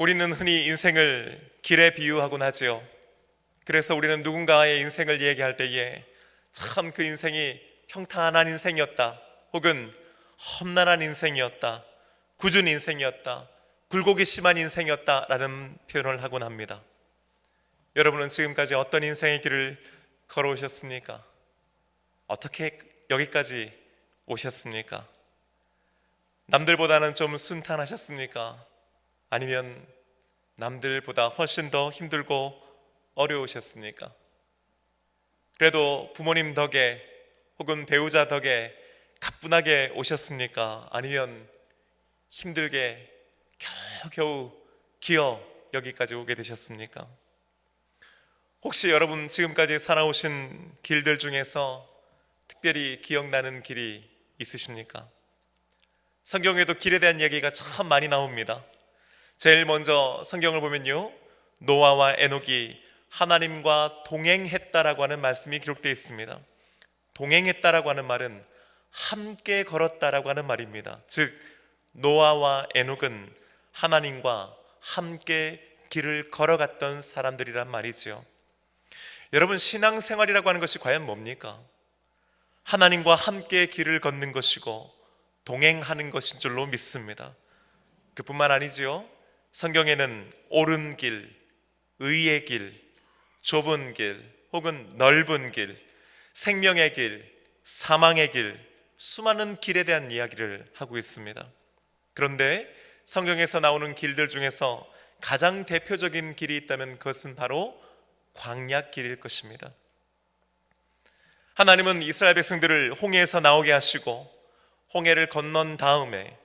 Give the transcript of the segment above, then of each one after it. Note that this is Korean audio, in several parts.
우리는 흔히 인생을 길에 비유하곤 하지요. 그래서 우리는 누군가의 인생을 얘기할 때에 참 그 인생이 평탄한 인생이었다, 혹은 험난한 인생이었다, 굳은 인생이었다, 굴곡이 심한 인생이었다라는 표현을 하곤 합니다. 여러분은 지금까지 어떤 인생의 길을 걸어오셨습니까? 어떻게 여기까지 오셨습니까? 남들보다는 좀 순탄하셨습니까? 아니면 남들보다 훨씬 더 힘들고 어려우셨습니까? 그래도 부모님 덕에 혹은 배우자 덕에 가뿐하게 오셨습니까? 아니면 힘들게 겨우겨우 기어 여기까지 오게 되셨습니까? 혹시 여러분 지금까지 살아오신 길들 중에서 특별히 기억나는 길이 있으십니까? 성경에도 길에 대한 얘기가 참 많이 나옵니다. 제일 먼저 성경을 보면요, 노아와 에녹이 하나님과 동행했다라고 하는 말씀이 기록되어 있습니다. 동행했다라고 하는 말은 함께 걸었다라고 하는 말입니다. 즉 노아와 에녹은 하나님과 함께 길을 걸어갔던 사람들이란 말이지요. 여러분, 신앙생활이라고 하는 것이 과연 뭡니까? 하나님과 함께 길을 걷는 것이고 동행하는 것인 줄로 믿습니다. 그뿐만 아니지요, 성경에는 옳은 길, 의의 길, 좁은 길, 혹은 넓은 길, 생명의 길, 사망의 길, 수많은 길에 대한 이야기를 하고 있습니다. 그런데 성경에서 나오는 길들 중에서 가장 대표적인 길이 있다면 그것은 바로 광야길일 것입니다. 하나님은 이스라엘 백성들을 홍해에서 나오게 하시고 홍해를 건넌 다음에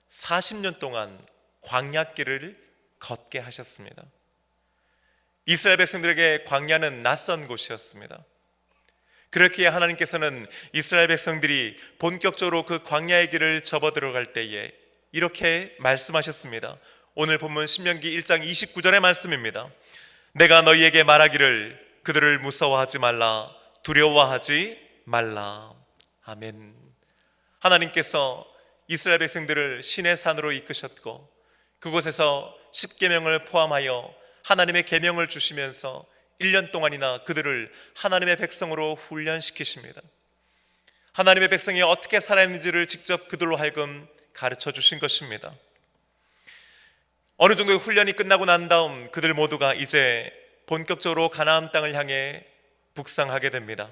40년 동안 광야길을 걷게 하셨습니다. 이스라엘 백성들에게 광야는 낯선 곳이었습니다. 그렇기에 하나님께서는 이스라엘 백성들이 본격적으로 그 광야의 길을 접어 들어갈 때에 이렇게 말씀하셨습니다. 오늘 본문 신명기 1장 29절의 말씀입니다. 내가 너희에게 말하기를 그들을 무서워하지 말라, 두려워하지 말라. 아멘. 하나님께서 이스라엘 백성들을 시내 산으로 이끄셨고 그곳에서 십계명을 포함하여 하나님의 계명을 주시면서 1년 동안이나 그들을 하나님의 백성으로 훈련시키십니다. 하나님의 백성이 어떻게 살아야 하는지를 직접 그들로 하여금 가르쳐 주신 것입니다. 어느 정도의 훈련이 끝나고 난 다음 그들 모두가 이제 본격적으로 가나안 땅을 향해 북상하게 됩니다.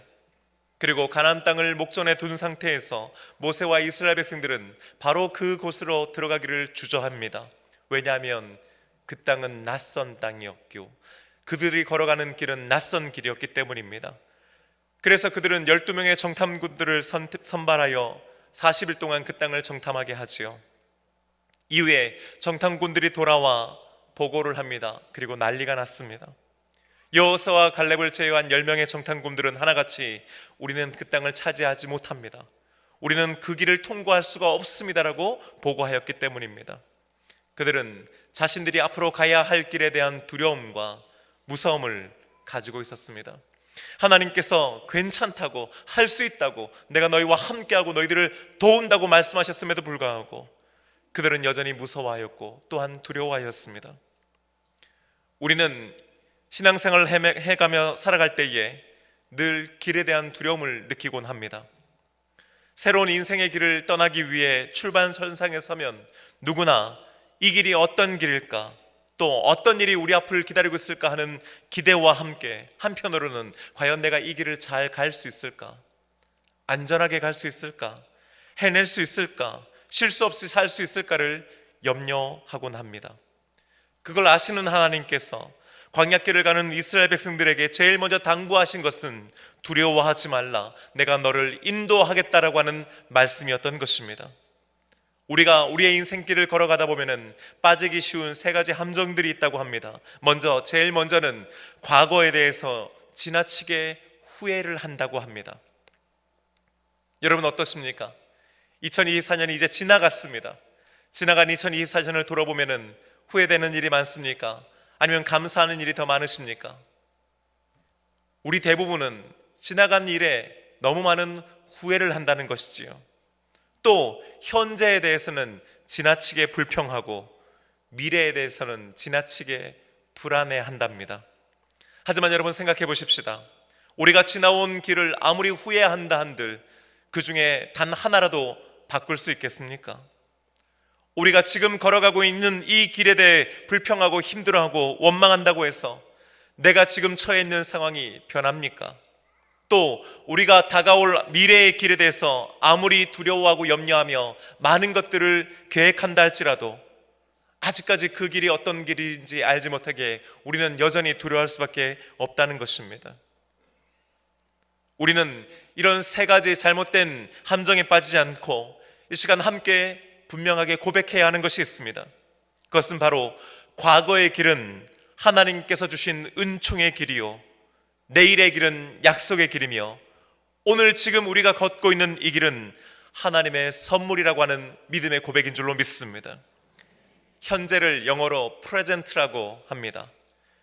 그리고 가나안 땅을 목전에 둔 상태에서 모세와 이스라엘 백성들은 바로 그곳으로 들어가기를 주저합니다. 왜냐하면 그 땅은 낯선 땅이었고 그들이 걸어가는 길은 낯선 길이었기 때문입니다. 그래서 그들은 12명의 정탐꾼들을 선발하여 40일 동안 그 땅을 정탐하게 하지요. 이후에 정탐꾼들이 돌아와 보고를 합니다. 그리고 난리가 났습니다. 여호수아와 갈렙을 제외한 10명의 정탐꾼들은 하나같이 우리는 그 땅을 차지하지 못합니다, 우리는 그 길을 통과할 수가 없습니다라고 보고하였기 때문입니다. 그들은 자신들이 앞으로 가야 할 길에 대한 두려움과 무서움을 가지고 있었습니다. 하나님께서 괜찮다고, 할 수 있다고, 내가 너희와 함께하고 너희들을 도운다고 말씀하셨음에도 불구하고 그들은 여전히 무서워하였고 또한 두려워하였습니다. 우리는 신앙생활을 해가며 살아갈 때에 늘 길에 대한 두려움을 느끼곤 합니다. 새로운 인생의 길을 떠나기 위해 출발선상에 서면 누구나 이 길이 어떤 길일까, 또 어떤 일이 우리 앞을 기다리고 있을까 하는 기대와 함께 한편으로는 과연 내가 이 길을 잘 갈 수 있을까, 안전하게 갈 수 있을까, 해낼 수 있을까, 실수 없이 살 수 있을까를 염려하곤 합니다. 그걸 아시는 하나님께서 광야길을 가는 이스라엘 백성들에게 제일 먼저 당부하신 것은 두려워하지 말라, 내가 너를 인도하겠다라고 하는 말씀이었던 것입니다. 우리가 우리의 인생길을 걸어가다 보면은 빠지기 쉬운 3가지 함정들이 있다고 합니다. 제일 먼저는 과거에 대해서 지나치게 후회를 한다고 합니다. 여러분 어떠십니까? 2024년이 이제 지나갔습니다. 지나간 2024년을 돌아보면은 후회되는 일이 많습니까? 아니면 감사하는 일이 더 많으십니까? 우리 대부분은 지나간 일에 너무 많은 후회를 한다는 것이지요. 또 현재에 대해서는 지나치게 불평하고 미래에 대해서는 지나치게 불안해한답니다. 하지만 여러분 생각해 보십시다. 우리가 지나온 길을 아무리 후회한다 한들 그 중에 단 하나라도 바꿀 수 있겠습니까? 우리가 지금 걸어가고 있는 이 길에 대해 불평하고 힘들어하고 원망한다고 해서 내가 지금 처해 있는 상황이 변합니까? 또 우리가 다가올 미래의 길에 대해서 아무리 두려워하고 염려하며 많은 것들을 계획한다 할지라도 아직까지 그 길이 어떤 길인지 알지 못하게 우리는 여전히 두려워할 수밖에 없다는 것입니다. 우리는 이런 세 가지 잘못된 함정에 빠지지 않고 이 시간 함께 분명하게 고백해야 하는 것이 있습니다. 그것은 바로 과거의 길은 하나님께서 주신 은총의 길이요, 내일의 길은 약속의 길이며 오늘 지금 우리가 걷고 있는 이 길은 하나님의 선물이라고 하는 믿음의 고백인 줄로 믿습니다. 현재를 영어로 present라고 합니다.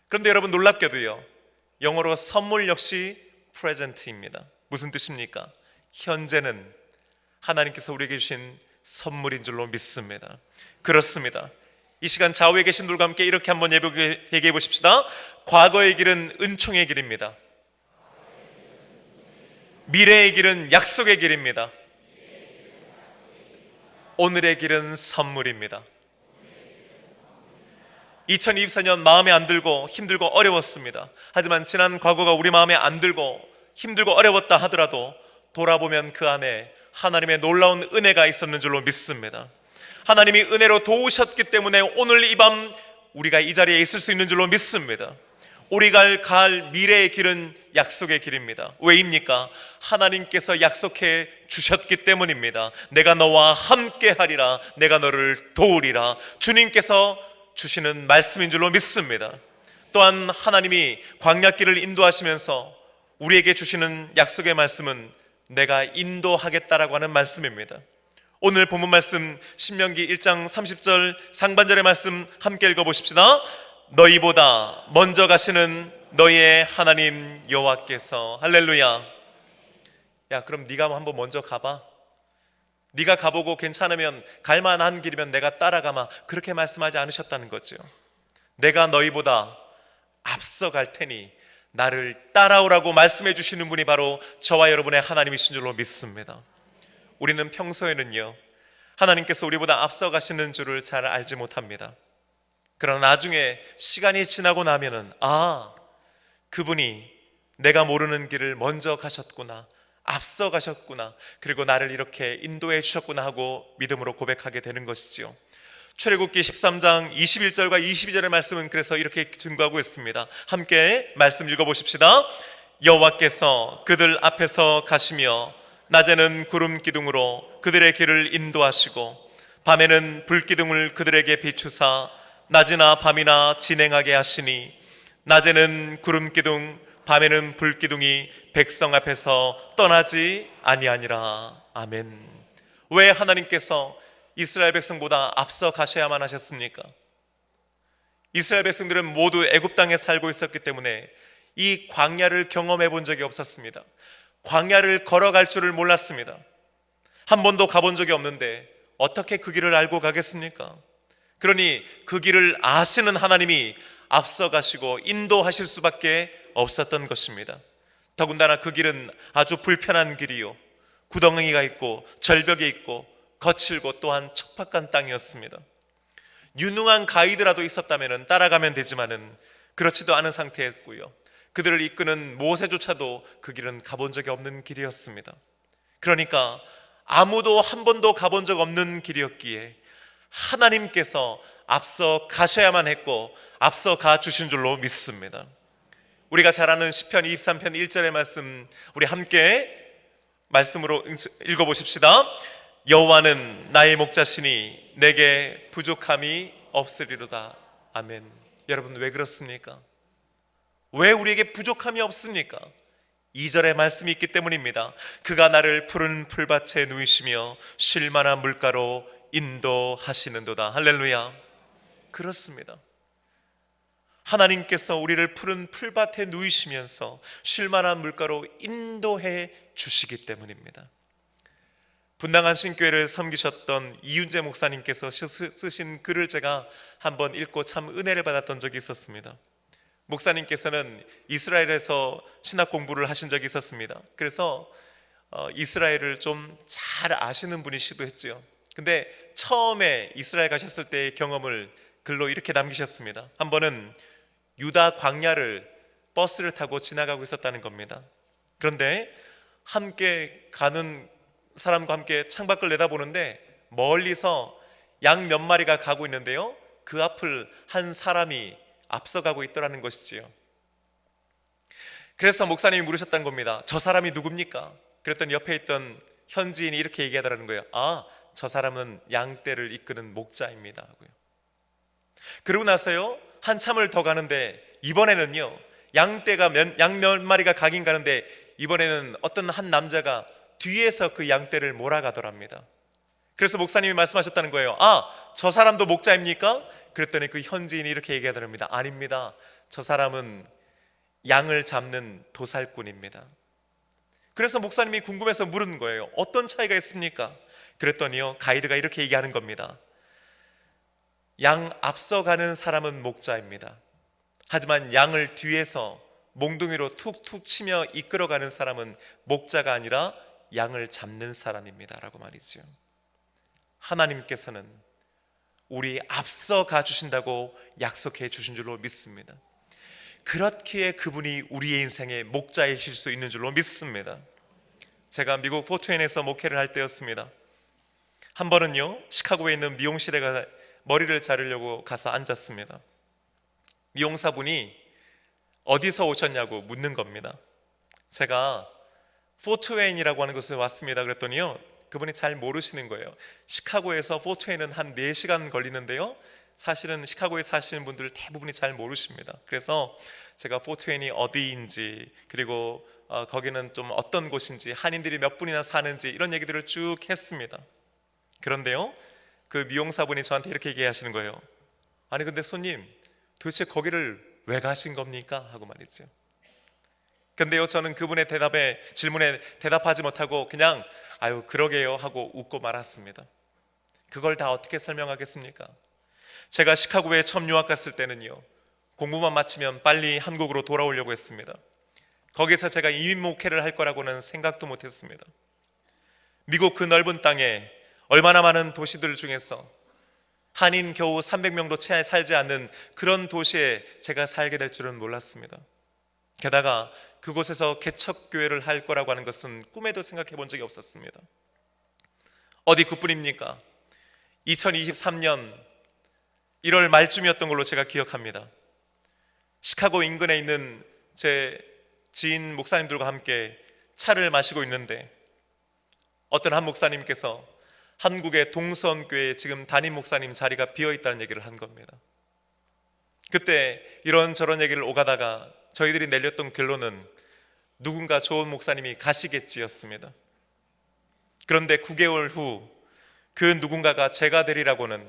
그런데 여러분 놀랍게도요, 영어로 선물 역시 present입니다. 무슨 뜻입니까? 현재는 하나님께서 우리에게 주신 선물인 줄로 믿습니다. 그렇습니다. 이 시간 좌우에 계신 분들과 함께 이렇게 한번 얘기해 보십시다. 과거의 길은 은총의 길입니다. 미래의 길은 약속의 길입니다. 오늘의 길은 선물입니다. 2024년 마음에 안 들고 힘들고 어려웠습니다. 하지만 지난 과거가 우리 마음에 안 들고 힘들고 어려웠다 하더라도 돌아보면 그 안에 하나님의 놀라운 은혜가 있었는 줄로 믿습니다. 하나님이 은혜로 도우셨기 때문에 오늘 이 밤 우리가 이 자리에 있을 수 있는 줄로 믿습니다. 우리가 갈 미래의 길은 약속의 길입니다. 왜입니까? 하나님께서 약속해 주셨기 때문입니다. 내가 너와 함께 하리라, 내가 너를 도우리라, 주님께서 주시는 말씀인 줄로 믿습니다. 또한 하나님이 광야길을 인도하시면서 우리에게 주시는 약속의 말씀은 내가 인도하겠다라고 하는 말씀입니다. 오늘 본문 말씀 신명기 1장 30절 상반절의 말씀 함께 읽어보십시다. 너희보다 먼저 가시는 너희의 하나님 여호와께서. 할렐루야. 야, 그럼 네가 한번 먼저 가봐. 네가 가보고 괜찮으면 갈만한 길이면 내가 따라가마, 그렇게 말씀하지 않으셨다는 거죠. 내가 너희보다 앞서 갈 테니 나를 따라오라고 말씀해 주시는 분이 바로 저와 여러분의 하나님이신 줄로 믿습니다. 우리는 평소에는요, 하나님께서 우리보다 앞서 가시는 줄을 잘 알지 못합니다. 그러나 나중에 시간이 지나고 나면은 그분이 내가 모르는 길을 먼저 가셨구나, 앞서 가셨구나, 그리고 나를 이렇게 인도해 주셨구나 하고 믿음으로 고백하게 되는 것이지요. 출애굽기 13장 21절과 22절의 말씀은 그래서 이렇게 증거하고 있습니다. 함께 말씀 읽어보십시다. 여호와께서 그들 앞에서 가시며 낮에는 구름 기둥으로 그들의 길을 인도하시고 밤에는 불 기둥을 그들에게 비추사 낮이나 밤이나 진행하게 하시니 낮에는 구름 기둥 밤에는 불 기둥이 백성 앞에서 떠나지 아니하니라. 아멘. 왜 하나님께서 이스라엘 백성보다 앞서 가셔야만 하셨습니까? 이스라엘 백성들은 모두 애굽 땅에 살고 있었기 때문에 이 광야를 경험해 본 적이 없었습니다. 광야를 걸어갈 줄을 몰랐습니다. 한 번도 가본 적이 없는데 어떻게 그 길을 알고 가겠습니까? 그러니 그 길을 아시는 하나님이 앞서 가시고 인도하실 수밖에 없었던 것입니다. 더군다나 그 길은 아주 불편한 길이요, 구덩이가 있고 절벽이 있고 거칠고 또한 척박한 땅이었습니다. 유능한 가이드라도 있었다면 따라가면 되지만은 그렇지도 않은 상태였고요, 그들을 이끄는 모세조차도 그 길은 가본 적이 없는 길이었습니다. 그러니까 아무도 한 번도 가본 적 없는 길이었기에 하나님께서 앞서 가셔야만 했고 앞서 가 주신 줄로 믿습니다. 우리가 잘 아는 시편 23편 1절의 말씀 우리 함께 말씀으로 읽어보십시다. 여호와는 나의 목자시니 내게 부족함이 없으리로다. 아멘. 여러분 왜 그렇습니까? 왜 우리에게 부족함이 없습니까? 2절의 말씀이 있기 때문입니다. 그가 나를 푸른 풀밭에 누이시며 쉴 만한 물가로 인도하시는도다. 할렐루야. 그렇습니다. 하나님께서 우리를 푸른 풀밭에 누이시면서 쉴 만한 물가로 인도해 주시기 때문입니다. 분당한 신교회를 섬기셨던 이윤재 목사님께서 쓰신 글을 제가 한번 읽고 참 은혜를 받았던 적이 있었습니다. 목사님께서는 이스라엘에서 신학 공부를 하신 적이 있었습니다. 그래서 이스라엘을 좀 잘 아시는 분이시기도 했죠. 근데 처음에 이스라엘 가셨을 때의 경험을 글로 이렇게 남기셨습니다. 한 번은 유다 광야를 버스를 타고 지나가고 있었다는 겁니다. 그런데 함께 가는 사람과 함께 창밖을 내다보는데 멀리서 양 몇 마리가 가고 있는데요, 그 앞을 한 사람이 앞서가고 있더라는 것이지요. 그래서 목사님이 물으셨다는 겁니다. 저 사람이 누굽니까? 그랬더니 옆에 있던 현지인이 이렇게 얘기하더라는 거예요. 아, 저 사람은 양떼를 이끄는 목자입니다 하고요. 그러고 나서요, 한참을 더 가는데 이번에는요, 양떼가 양 몇 마리가 가긴 가는데 이번에는 어떤 한 남자가 뒤에서 그 양떼를 몰아가더랍니다. 그래서 목사님이 말씀하셨다는 거예요. 아, 저 사람도 목자입니까? 그랬더니 그 현지인이 이렇게 얘기하더랍니다. 아닙니다. 저 사람은 양을 잡는 도살꾼입니다. 그래서 목사님이 궁금해서 물은 거예요. 어떤 차이가 있습니까? 그랬더니요, 가이드가 이렇게 얘기하는 겁니다. 양 앞서가는 사람은 목자입니다. 하지만 양을 뒤에서 몽둥이로 툭툭 치며 이끌어가는 사람은 목자가 아니라 양을 잡는 사람입니다 라고 말이죠. 하나님께서는 우리 앞서가 주신다고 약속해 주신 줄로 믿습니다. 그렇기에 그분이 우리의 인생의 목자이실 수 있는 줄로 믿습니다. 제가 미국 포트웨인에서 목회를 할 때였습니다. 한 번은요, 시카고에 있는 미용실에 머리를 자르려고 가서 앉았습니다. 미용사분이 어디서 오셨냐고 묻는 겁니다. 제가 포트웨인이라고 하는 곳에 왔습니다 그랬더니요, 그분이 잘 모르시는 거예요. 시카고에서 포트웨인은 한 4시간 걸리는데요, 사실은 시카고에 사시는 분들 대부분이 잘 모르십니다. 그래서 제가 포트웨인이 어디인지, 그리고 거기는 좀 어떤 곳인지, 한인들이 몇 분이나 사는지 이런 얘기들을 쭉 했습니다. 그런데요, 그 미용사분이 저한테 이렇게 얘기하시는 거예요. 아니 근데 손님, 도대체 거기를 왜 가신 겁니까? 하고 말이죠. 근데요, 저는 그분의 질문에 대답하지 못하고 그냥 아유 그러게요 하고 웃고 말았습니다. 그걸 다 어떻게 설명하겠습니까? 제가 시카고에 처음 유학 갔을 때는요, 공부만 마치면 빨리 한국으로 돌아오려고 했습니다. 거기서 제가 이민 목회를 할 거라고는 생각도 못했습니다. 미국 그 넓은 땅에 얼마나 많은 도시들 중에서 한인 겨우 300명도 채 살지 않는 그런 도시에 제가 살게 될 줄은 몰랐습니다. 게다가 그곳에서 개척교회를 할 거라고 하는 것은 꿈에도 생각해 본 적이 없었습니다. 어디 그뿐입니까? 2023년 1월 말쯤이었던 걸로 제가 기억합니다. 시카고 인근에 있는 제 지인 목사님들과 함께 차를 마시고 있는데 어떤 한 목사님께서 한국의 동선교회에 지금 담임 목사님 자리가 비어있다는 얘기를 한 겁니다. 그때 이런저런 얘기를 오가다가 저희들이 내렸던 결론은 누군가 좋은 목사님이 가시겠지였습니다. 그런데 9개월 후 그 누군가가 제가 되리라고는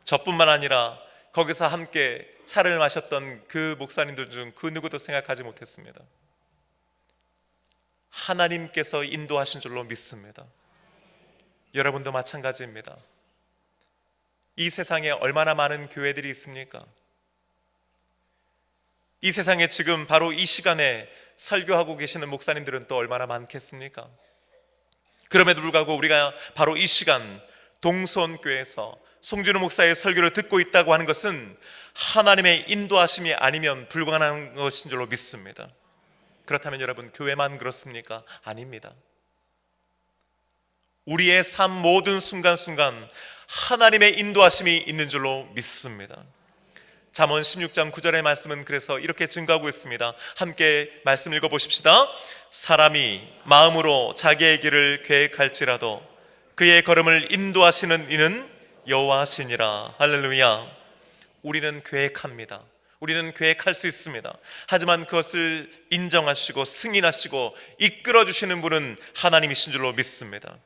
저뿐만 아니라 거기서 함께 차를 마셨던 그 목사님들 중 그 누구도 생각하지 못했습니다. 하나님께서 인도하신 줄로 믿습니다. 여러분도 마찬가지입니다. 이 세상에 얼마나 많은 교회들이 있습니까? 이 세상에 지금 바로 이 시간에 설교하고 계시는 목사님들은 또 얼마나 많겠습니까? 그럼에도 불구하고 우리가 바로 이 시간 동선교회에서 송준호 목사의 설교를 듣고 있다고 하는 것은 하나님의 인도하심이 아니면 불가능한 것인 줄로 믿습니다. 그렇다면 여러분, 교회만 그렇습니까? 아닙니다. 우리의 삶 모든 순간순간 하나님의 인도하심이 있는 줄로 믿습니다. 잠언 16장 9절의 말씀은 그래서 이렇게 증거하고 있습니다. 함께 말씀 읽어보십시다. 사람이 마음으로 자기의 길을 계획할지라도 그의 걸음을 인도하시는 이는 여호와시니라. 할렐루야. 우리는 계획합니다. 우리는 계획할 수 있습니다. 하지만 그것을 인정하시고 승인하시고 이끌어주시는 분은 하나님이신 줄로 믿습니다.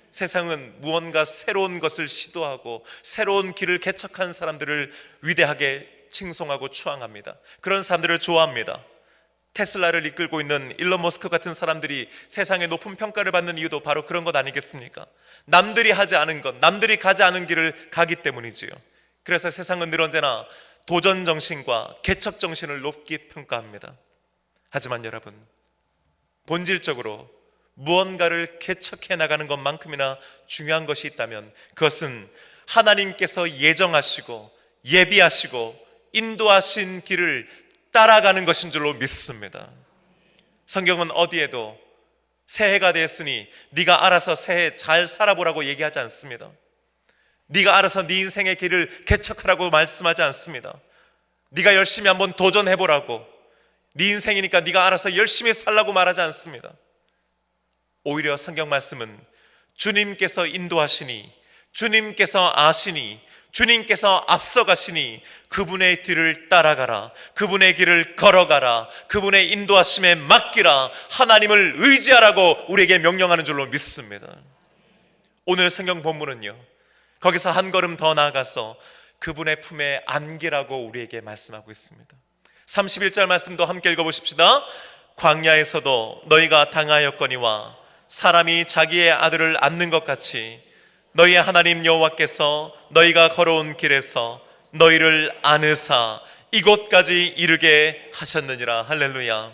세상은 무언가 새로운 것을 시도하고 새로운 길을 개척한 사람들을 위대하게 칭송하고 추앙합니다. 그런 사람들을 좋아합니다. 테슬라를 이끌고 있는 일론 머스크 같은 사람들이 세상에 높은 평가를 받는 이유도 바로 그런 것 아니겠습니까? 남들이 하지 않은 것, 남들이 가지 않은 길을 가기 때문이지요. 그래서 세상은 늘 언제나 도전 정신과 개척 정신을 높게 평가합니다. 하지만 여러분, 본질적으로 무언가를 개척해 나가는 것만큼이나 중요한 것이 있다면 그것은 하나님께서 예정하시고 예비하시고 인도하신 길을 따라가는 것인 줄로 믿습니다. 성경은 어디에도 새해가 되었으니 네가 알아서 새해 잘 살아보라고 얘기하지 않습니다. 네가 알아서 네 인생의 길을 개척하라고 말씀하지 않습니다. 네가 열심히 한번 도전해보라고, 네 인생이니까 네가 알아서 열심히 살라고 말하지 않습니다. 오히려 성경 말씀은 주님께서 인도하시니, 주님께서 아시니, 주님께서 앞서가시니 그분의 길을 따라가라, 그분의 길을 걸어가라, 그분의 인도하심에 맡기라, 하나님을 의지하라고 우리에게 명령하는 줄로 믿습니다. 오늘 성경 본문은요, 거기서 한 걸음 더 나아가서 그분의 품에 안기라고 우리에게 말씀하고 있습니다. 31절 말씀도 함께 읽어보십시다. 광야에서도 너희가 당하였거니와 사람이 자기의 아들을 안는 것 같이 너희의 하나님 여호와께서 너희가 걸어온 길에서 너희를 안으사 이곳까지 이르게 하셨느니라. 할렐루야.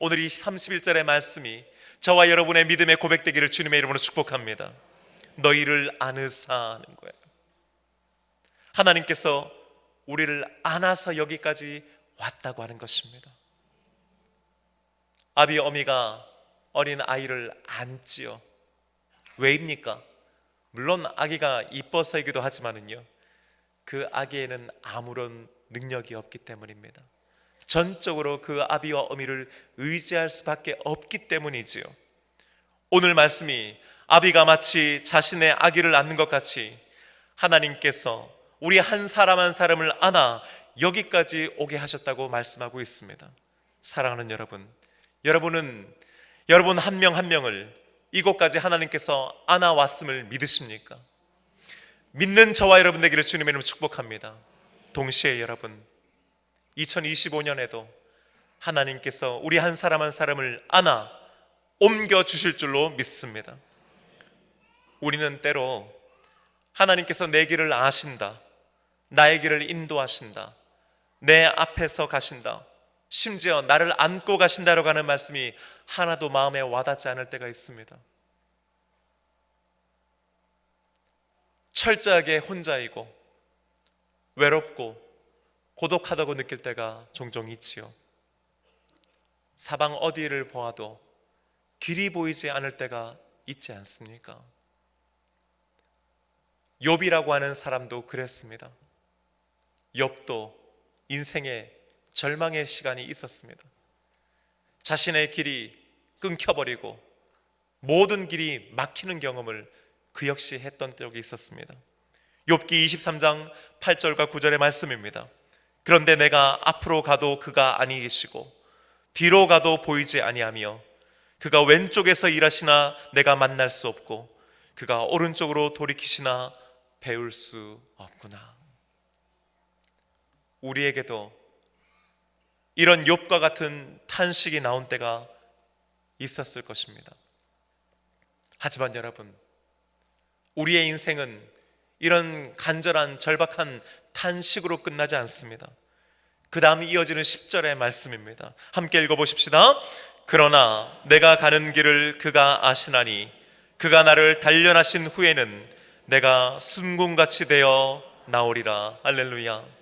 오늘 이 31절의 말씀이 저와 여러분의 믿음의 고백되기를 주님의 이름으로 축복합니다. 너희를 안으사는 거예요. 하나님께서 우리를 안아서 여기까지 왔다고 하는 것입니다. 아비 어미가 어린 아이를 안지요. 왜입니까? 물론 아기가 이뻐서이기도 하지만은요, 그 아기에는 아무런 능력이 없기 때문입니다. 전적으로 그 아비와 어미를 의지할 수밖에 없기 때문이지요. 오늘 말씀이 아비가 마치 자신의 아기를 안는 것 같이 하나님께서 우리 한 사람 한 사람을 안아 여기까지 오게 하셨다고 말씀하고 있습니다. 사랑하는 여러분, 여러분은 여러분 한 명 한 명을 이곳까지 하나님께서 안아왔음을 믿으십니까? 믿는 저와 여러분 되기를 주님의 이름으로 축복합니다. 동시에 여러분, 2025년에도 하나님께서 우리 한 사람 한 사람을 안아 옮겨주실 줄로 믿습니다. 우리는 때로 하나님께서 내 길을 아신다, 나의 길을 인도하신다, 내 앞에서 가신다, 심지어 나를 안고 가신다라고 하는 말씀이 하나도 마음에 와닿지 않을 때가 있습니다. 철저하게 혼자이고 외롭고 고독하다고 느낄 때가 종종 있지요. 사방 어디를 보아도 길이 보이지 않을 때가 있지 않습니까? 욥이라고 하는 사람도 그랬습니다. 욥도 인생의 절망의 시간이 있었습니다. 자신의 길이 끊겨버리고 모든 길이 막히는 경험을 그 역시 했던 적이 있었습니다. 욥기 23장 8절과 9절의 말씀입니다. 그런데 내가 앞으로 가도 그가 아니 계시고 뒤로 가도 보이지 아니하며 그가 왼쪽에서 일하시나 내가 만날 수 없고 그가 오른쪽으로 돌이키시나 배울 수 없구나. 우리에게도 이런 욥과 같은 탄식이 나온 때가 있었을 것입니다. 하지만 여러분, 우리의 인생은 이런 간절한 절박한 탄식으로 끝나지 않습니다. 그 다음 이어지는 10절의 말씀입니다. 함께 읽어보십시다. 그러나 내가 가는 길을 그가 아시나니 그가 나를 단련하신 후에는 내가 순금같이 되어 나오리라. 할렐루야.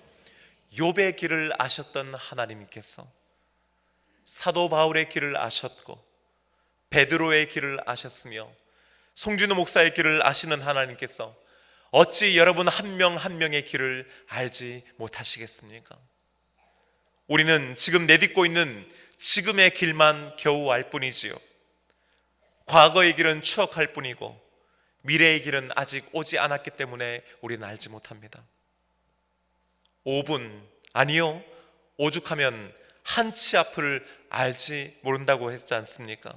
욥의 길을 아셨던 하나님께서 사도 바울의 길을 아셨고 베드로의 길을 아셨으며 송준호 목사의 길을 아시는 하나님께서 어찌 여러분 한 명 한 명의 길을 알지 못하시겠습니까? 우리는 지금 내딛고 있는 지금의 길만 겨우 알 뿐이지요. 과거의 길은 추억할 뿐이고 미래의 길은 아직 오지 않았기 때문에 우리는 알지 못합니다. 5분, 아니요, 오죽하면 한치 앞을 알지 모른다고 했지 않습니까?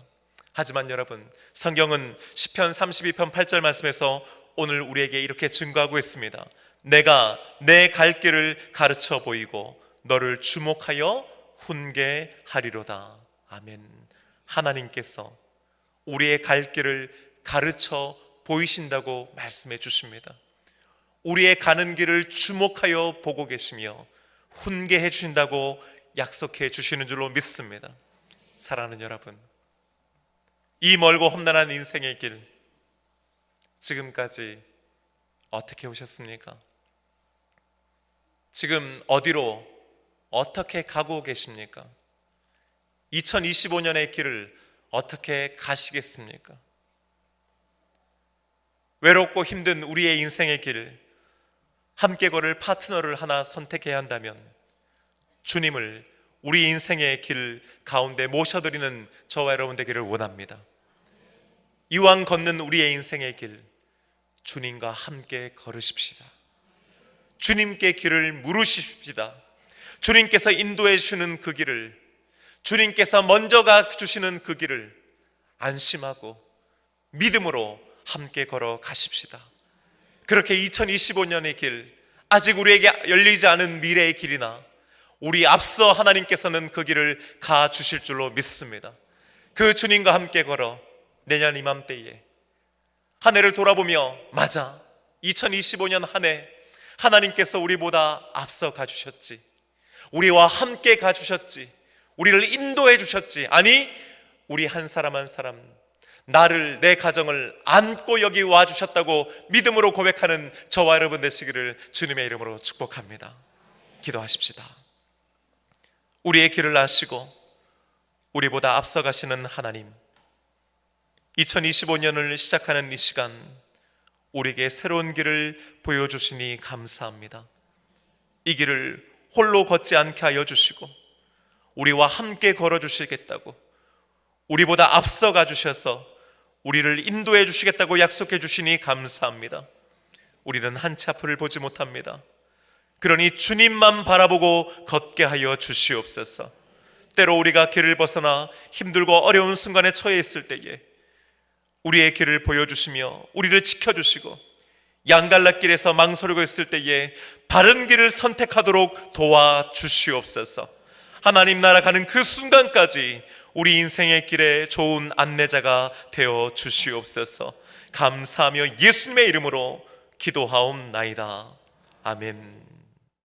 하지만 여러분, 성경은 시편 32편 8절 말씀에서 오늘 우리에게 이렇게 증거하고 있습니다. 내가 내 갈 길을 가르쳐 보이고 너를 주목하여 훈계하리로다. 아멘. 하나님께서 우리의 갈 길을 가르쳐 보이신다고 말씀해 주십니다. 우리의 가는 길을 주목하여 보고 계시며 훈계해 주신다고 약속해 주시는 줄로 믿습니다. 사랑하는 여러분, 이 멀고 험난한 인생의 길, 지금까지 어떻게 오셨습니까? 지금 어디로 어떻게 가고 계십니까? 2025년의 길을 어떻게 가시겠습니까? 외롭고 힘든 우리의 인생의 길, 함께 걸을 파트너를 하나 선택해야 한다면 주님을 우리 인생의 길 가운데 모셔드리는 저와 여러분 되기를 원합니다. 이왕 걷는 우리의 인생의 길, 주님과 함께 걸으십시다. 주님께 길을 물으십시다. 주님께서 인도해 주시는 그 길을, 주님께서 먼저 가 주시는 그 길을 안심하고 믿음으로 함께 걸어 가십시다. 그렇게 2025년의 길, 아직 우리에게 열리지 않은 미래의 길이나 우리 앞서 하나님께서는 그 길을 가 주실 줄로 믿습니다. 그 주님과 함께 걸어 내년 이맘때에 한 해를 돌아보며, 맞아, 2025년 한 해 하나님께서 우리보다 앞서 가주셨지, 우리와 함께 가주셨지, 우리를 인도해 주셨지, 아니 우리 한 사람 한 사람, 나를, 내 가정을 안고 여기 와주셨다고 믿음으로 고백하는 저와 여러분 되시기를 주님의 이름으로 축복합니다. 기도하십시다. 우리의 길을 아시고 우리보다 앞서 가시는 하나님, 2025년을 시작하는 이 시간 우리에게 새로운 길을 보여주시니 감사합니다. 이 길을 홀로 걷지 않게 하여 주시고 우리와 함께 걸어주시겠다고, 우리보다 앞서 가주셔서 우리를 인도해 주시겠다고 약속해 주시니 감사합니다. 우리는 한 치 앞을 보지 못합니다. 그러니 주님만 바라보고 걷게 하여 주시옵소서. 때로 우리가 길을 벗어나 힘들고 어려운 순간에 처해 있을 때에 우리의 길을 보여주시며 우리를 지켜주시고, 양갈락길에서 망설이고 있을 때에 바른 길을 선택하도록 도와주시옵소서. 하나님 나라 가는 그 순간까지 우리 인생의 길에 좋은 안내자가 되어 주시옵소서. 감사하며 예수님의 이름으로 기도하옵나이다. 아멘.